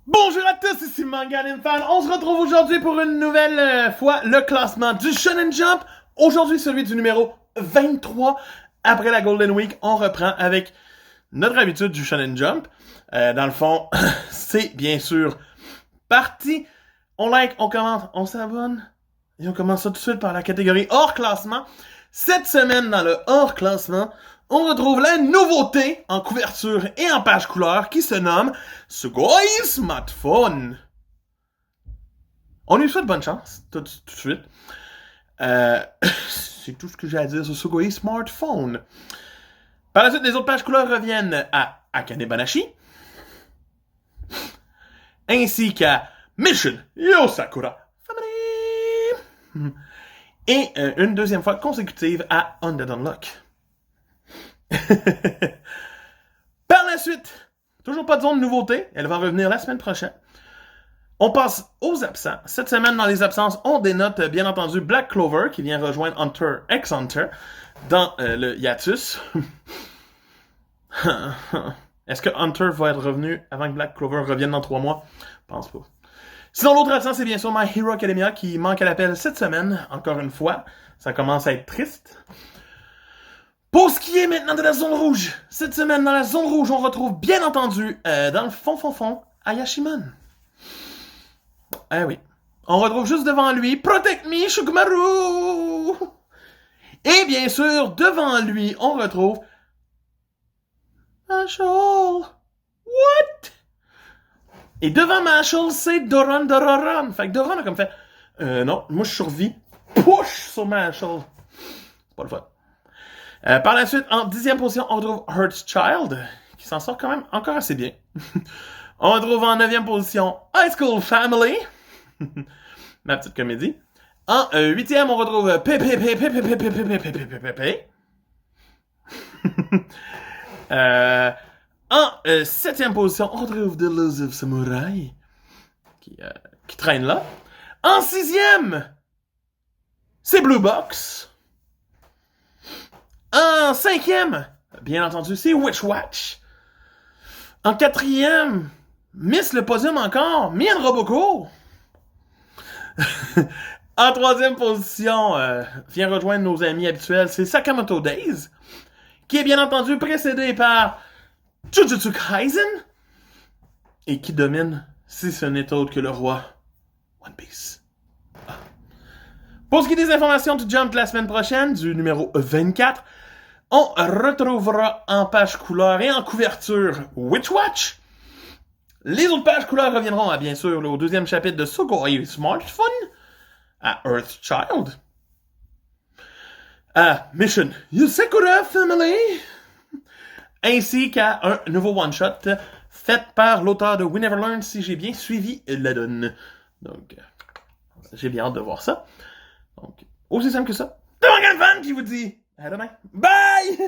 Bonjour à tous, ici MangaNinFan. On se retrouve aujourd'hui pour une nouvelle fois le classement du Shonen Jump. Aujourd'hui, celui du numéro 23. Après la Golden Week, on reprend avec notre habitude du Shonen Jump. Dans le fond, c'est bien sûr parti. On like, on commente, on s'abonne. Et on commence ça tout de suite par la catégorie hors classement. Cette semaine, dans le hors classement, on retrouve la nouveauté en couverture et en page couleur qui se nomme Sugoi Smartphone. On lui souhaite bonne chance, tout de suite. C'est tout ce que j'ai à dire sur Sugoi Smartphone. Par la suite, les autres pages couleurs reviennent à Akane Banashi, ainsi qu'à Mission Yosakura Family, et une deuxième fois consécutive à Undead Unlock. Par la suite, toujours pas de zone de nouveauté, elle va revenir la semaine prochaine. On passe aux absents. Cette semaine, dans les absences, on dénote bien entendu Black Clover qui vient rejoindre Hunter x Hunter dans le hiatus. Est-ce que Hunter va être revenu avant que Black Clover revienne dans 3 mois? Je pense pas. Sinon, l'autre absent, c'est bien sûr My Hero Academia qui manque à l'appel cette semaine, encore une fois. Ça commence à être triste. Pour ce qui est maintenant de la zone rouge, cette semaine dans la zone rouge, on retrouve bien entendu, dans le fond, Ayashimon. Eh oui. On retrouve juste devant lui Protect Me, Shukamaru! Et bien sûr, devant lui, on retrouve Marshall. What? Et devant Marshall, c'est Doran Dororan. Fait que Doran a comme fait non, moi je survis. Push sur Marshall. C'est pas le fun. Par la suite, en 10e position, on retrouve Hurt's Child, qui s'en sort quand même encore assez bien. On retrouve en 9e position High School Family, ma petite comédie. En 8e, on retrouve En 7e position, on retrouve The Elusive Samurai, qui traîne là. En 6e, c'est Blue Box. En 5e, bien entendu, c'est Witch Watch. En 4e, Miss le podium encore, Mian Roboko. En 3e position, vient rejoindre nos amis habituels, c'est Sakamoto Days, qui est bien entendu précédé par Jujutsu Kaisen, et qui domine, si ce n'est autre que le roi One Piece. Pour ce qui est des informations du Jump de la semaine prochaine, du numéro 24, on retrouvera en page couleur et en couverture Witch Watch. Les autres pages couleurs reviendront à, bien sûr, au 2e chapitre de Sugoi Smartphone, à Earth Child, à Mission Yosakura Family, ainsi qu'à un nouveau one-shot fait par l'auteur de We Never Learn, si j'ai bien suivi la donne. Donc, j'ai bien hâte de voir ça. Donc, aussi simple que ça. C'est MangaNinFan qui vous dit à demain. Bye!